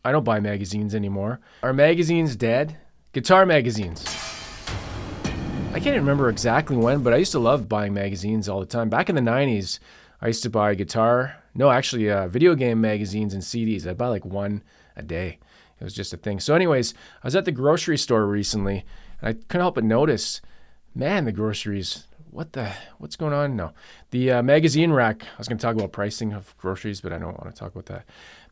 I don't buy magazines anymore. Are magazines dead? Guitar magazines. I can't remember exactly when, but I used to love buying magazines all the time. Back in the 90s, I used to buy video game magazines and CDs. I'd buy like one a day. It was just a thing. So anyways, I was at the grocery store recently, and I couldn't help but notice, man, the groceries, what's going on? No. The magazine rack, I was going to talk about pricing of groceries, but I don't want to talk about that.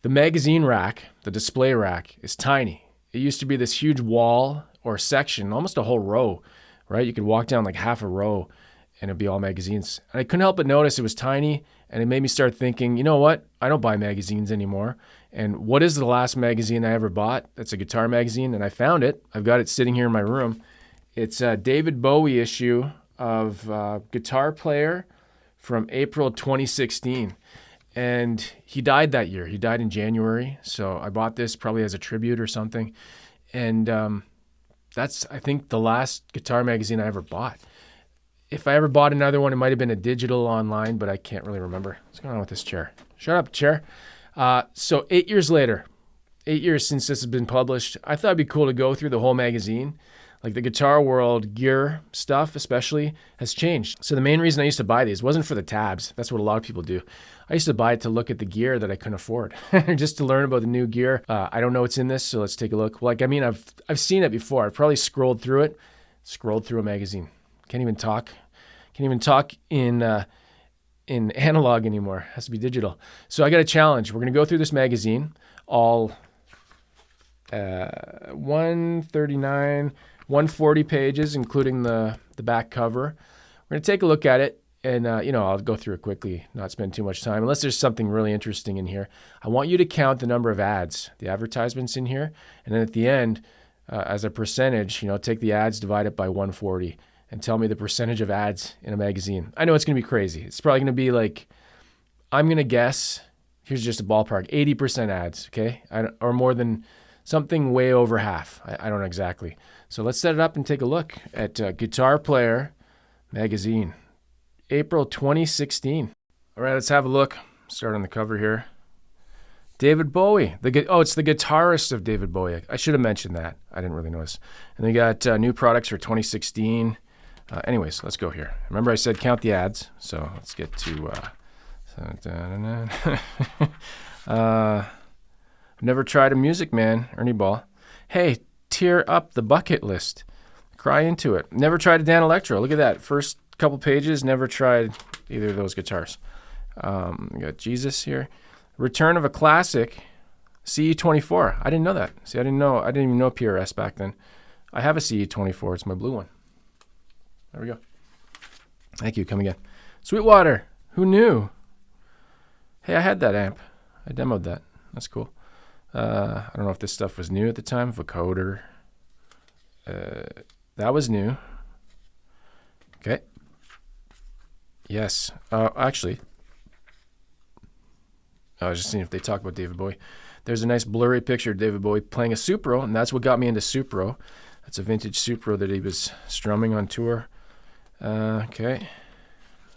The magazine rack, the display rack, is tiny. It used to be this huge wall or section, almost a whole row, right? You could walk down like half a row and it'd be all magazines. And I couldn't help but notice it was tiny, and it made me start thinking, you know what? I don't buy magazines anymore. And what is the last magazine I ever bought? That's a guitar magazine, and I found it. I've got it sitting here in my room. It's a David Bowie issue of Guitar Player from April 2016. And he died that year. He died in January. So I bought this probably as a tribute or something. And that's, I think, the last guitar magazine I ever bought. If I ever bought another one, it might have been a digital online, but I can't really remember. What's going on with this chair? Shut up, chair. So 8 years later, 8 years since this has been published, I thought it'd be cool to go through the whole magazine. Like the guitar world gear stuff especially has changed. So the main reason I used to buy these wasn't for the tabs. That's what a lot of people do. I used to buy it to look at the gear that I couldn't afford, just to learn about the new gear. I don't know what's in this, so let's take a look. I've seen it before. I've probably scrolled through a magazine. Can't even talk in analog anymore. It has to be digital. So I got a challenge. We're going to go through this magazine, all 139, 140 pages, including the back cover. We're going to take a look at it, and I'll go through it quickly, not spend too much time, unless there's something really interesting in here. I want you to count the number of ads, the advertisements in here, and then at the end, as a percentage, take the ads, divide it by 140, and tell me the percentage of ads in a magazine. I know it's going to be crazy. It's probably going to be like, I'm going to guess, here's just a ballpark, 80% ads, okay? Or more than something way over half. I don't know exactly. So let's set it up and take a look at Guitar Player magazine, April 2016. All right, let's have a look. Start on the cover here. David Bowie. It's the guitarist of David Bowie. I should have mentioned that. I didn't really notice. And they got new products for 2016. Anyways, let's go here. Remember I said count the ads, so let's get to... I've never tried a Music Man, Ernie Ball. Hey, tear up the bucket list. Cry into it. Never tried a Dan Electro. Look at that. First couple pages, never tried either of those guitars. We got Jesus here. Return of a classic, CE24. I didn't know that. See, I didn't even know PRS back then. I have a CE24. It's my blue one. There we go. Thank you. Come again. Sweetwater. Who knew? Hey, I had that amp. I demoed that. That's cool. I don't know if this stuff was new at the time. Vocoder. That was new. Okay. Yes. Actually, I was just seeing if they talk about David Bowie. There's a nice blurry picture of David Bowie playing a Supro, and that's what got me into Supro. That's a vintage Supro that he was strumming on tour. Okay.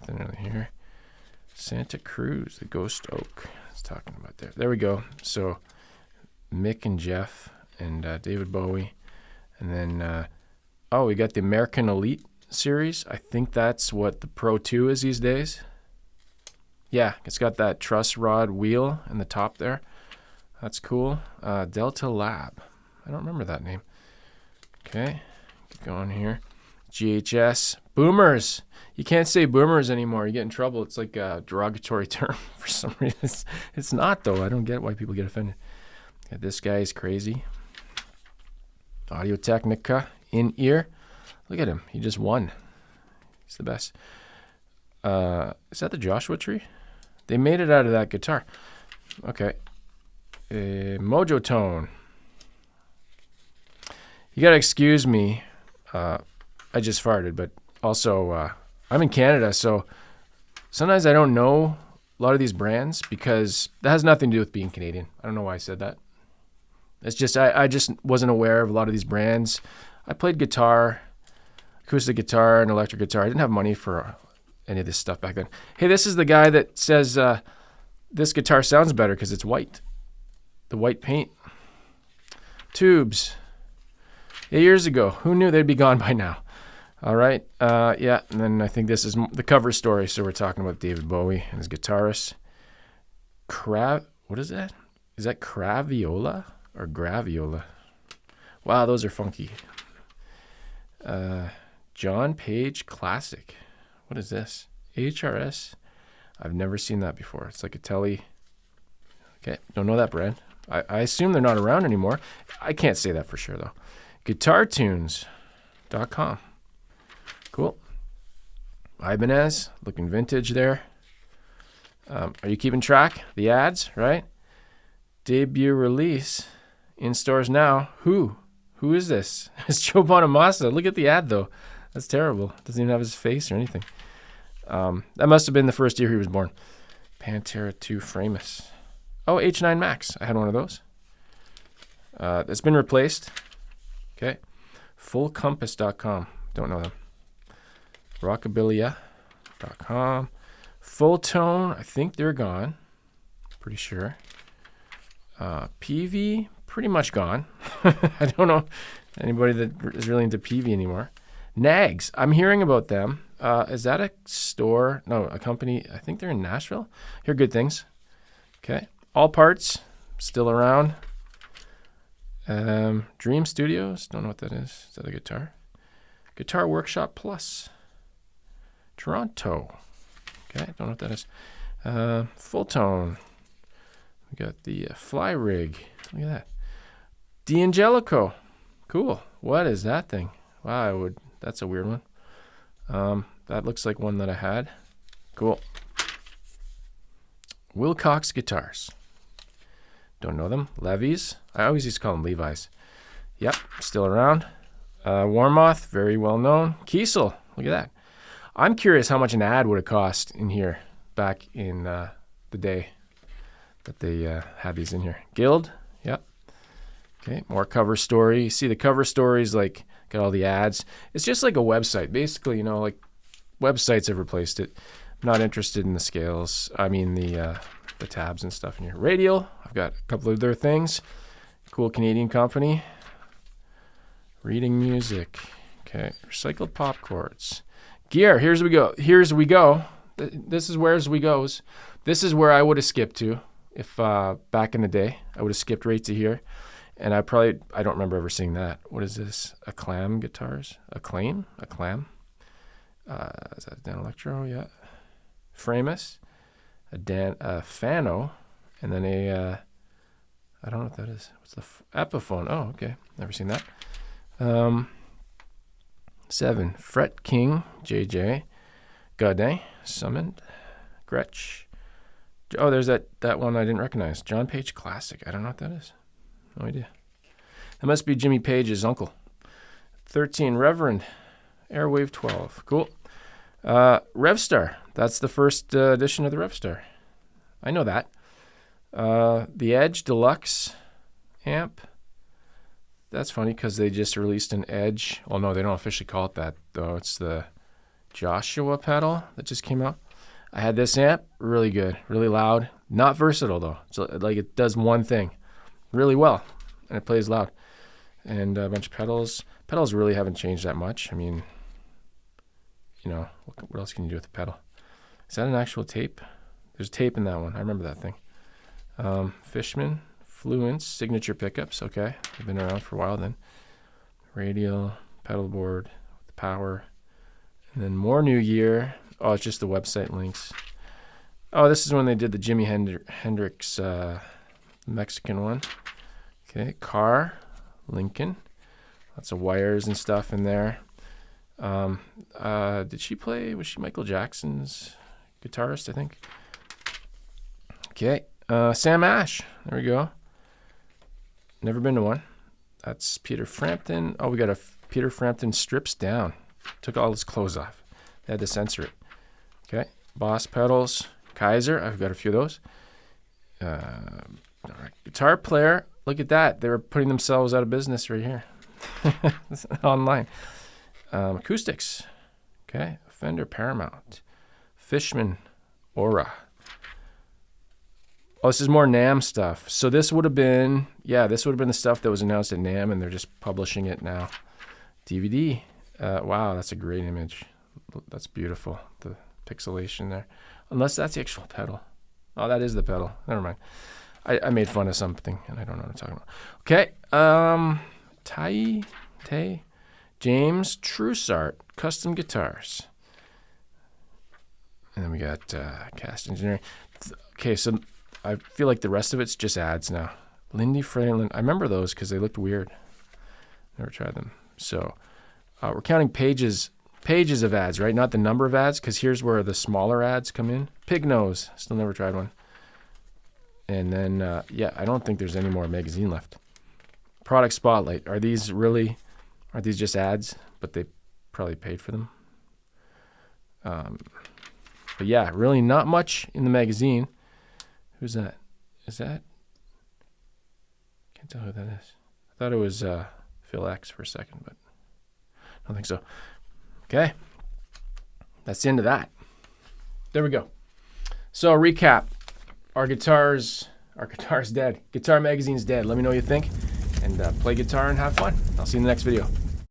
Nothing really here. Santa Cruz, the Ghost Oak. It's talking about there. There we go. So Mick and Jeff and David Bowie. And then, we got the American Elite series. I think that's what the Pro 2 is these days. Yeah, it's got that truss rod wheel in the top there. That's cool. Delta Lab. I don't remember that name. Okay, keep going here. GHS. Boomers. You can't say boomers anymore. You get in trouble. It's like a derogatory term for some reason. It's not, though. I don't get why people get offended. Yeah, this guy is crazy. Audio-Technica. In-ear. Look at him. He just won. He's the best. Is that the Joshua Tree? They made it out of that guitar. Okay. Mojo Tone. You got to excuse me. I just farted, but also I'm in Canada, so sometimes I don't know a lot of these brands because that has nothing to do with being Canadian. I don't know why I said that. It's just I just wasn't aware of a lot of these brands. I played guitar, acoustic guitar, and electric guitar. I didn't have money for any of this stuff back then. Hey, this is the guy that says this guitar sounds better because it's white. The white paint. Tubes. 8 years ago. Who knew they'd be gone by now? All right. Yeah. And then I think this is the cover story. So we're talking about David Bowie and his guitarist. What is that? Is that Craviola or Graviola? Wow, those are funky. John Page Classic. What is this? HRS. I've never seen that before. It's like a Tele. Okay, don't know that brand. I assume they're not around anymore. I can't say that for sure, though. GuitarTunes.com. Cool. Ibanez, looking vintage there. Are you keeping track? The ads, right? Debut release in stores now. Who is this? It's Joe Bonamassa. Look at the ad, though. That's terrible. Doesn't even have his face or anything. That must have been the first year he was born. Pantera 2 Framus. Oh, H9 Max. I had one of those. It's been replaced. Okay. FullCompass.com. Don't know them. Rockabilia.com. Full Tone. I think they're gone. Pretty sure. PV. Pretty much gone. I don't know anybody that is really into PV anymore. Nags. I'm hearing about them. Is that a store? No, a company. I think they're in Nashville. Hear good things. Okay. All Parts. Still around. Dream Studios. Don't know what that is. Is that a guitar? Guitar Workshop Plus. Toronto. Okay. Don't know what that is. Full Tone. We got the Fly Rig. Look at that. D'Angelico. Cool. What is that thing? Wow, that's a weird one. That looks like one that I had. Cool. Wilcox Guitars. Don't know them. Levi's. I always used to call them Levi's. Yep, still around. Warmoth, very well known. Kiesel. Look at that. I'm curious how much an ad would have cost in here back in the day that they had these in here. Guild. Yep. Okay, more cover story. You see the cover stories, like, got all the ads. It's just like a website. Basically, like websites have replaced it. I'm not interested in the scales. I mean, the tabs and stuff in here. Radial. I've got a couple of their things. Cool Canadian company. Reading music. Okay, recycled pop cords. Gear. Here's we go. This is where's we goes. This is where I would have skipped to if back in the day. I would have skipped right to here. And I don't remember ever seeing that. What is this? Acclaim guitars? Acclaim? Is that Dan Electro? Yeah. Framus. A Fano. And then I don't know what that is. What's the Epiphone? Oh, okay. Never seen that. 7. Fret King. JJ. Godin. Summoned. Gretsch. Oh, there's that one I didn't recognize. John Page Classic. I don't know what that is. No idea. That must be Jimmy Page's uncle. 13, Reverend. Airwave 12. Cool. Revstar. That's the first edition of the Revstar. I know that. The Edge Deluxe amp. That's funny because they just released an Edge. Oh, no, they don't officially call it that, though. It's the Joshua pedal that just came out. I had this amp. Really good. Really loud. Not versatile, though. So, like, it does one thing really well, and it plays loud. And a bunch of pedals. Pedals really haven't changed that much. I mean, what else can you do with a pedal? Is that an actual tape? There's tape in that one. I remember that thing. Fishman, Fluence, signature pickups. Okay, they've been around for a while then. Radial, pedal board, with power. And then more New Year. Oh, it's just the website links. Oh, this is when they did the Jimi Hendrix Mexican one. Okay, car, Lincoln. Lots of wires and stuff in there. Did she play? Was she Michael Jackson's guitarist, I think? Okay, Sam Ash. There we go. Never been to one. That's Peter Frampton. Oh, we got a Peter Frampton strips down. Took all his clothes off. They had to censor it. Okay, Boss pedals. Kaiser. I've got a few of those. Guitar player. Look at that. They were putting themselves out of business right here. Online. Acoustics. Okay. Fender Paramount. Fishman Aura. Oh, this is more NAMM stuff. So this would have been, yeah, this would have been the stuff that was announced at NAMM, and they're just publishing it now. DVD. Wow, that's a great image. That's beautiful. The pixelation there. Unless that's the actual pedal. Oh, that is the pedal. Never mind. I made fun of something, and I don't know what I'm talking about. Okay. James Trussart, custom guitars. And then we got Cast Engineering. Okay, so I feel like the rest of it's just ads now. Lindy Fralin. I remember those because they looked weird. Never tried them. So we're counting pages of ads, right? Not the number of ads, because here's where the smaller ads come in. Pig Nose. Still never tried one. And then, yeah, I don't think there's any more magazine left. Product Spotlight. Are these just ads? But they probably paid for them. But yeah, really not much in the magazine. Who's that? Is that? Can't tell who that is. I thought it was Phil X for a second, but I don't think so. Okay. That's the end of that. There we go. So recap. Our guitar's dead. Guitar magazine's dead. Let me know what you think. And play guitar and have fun. I'll see you in the next video.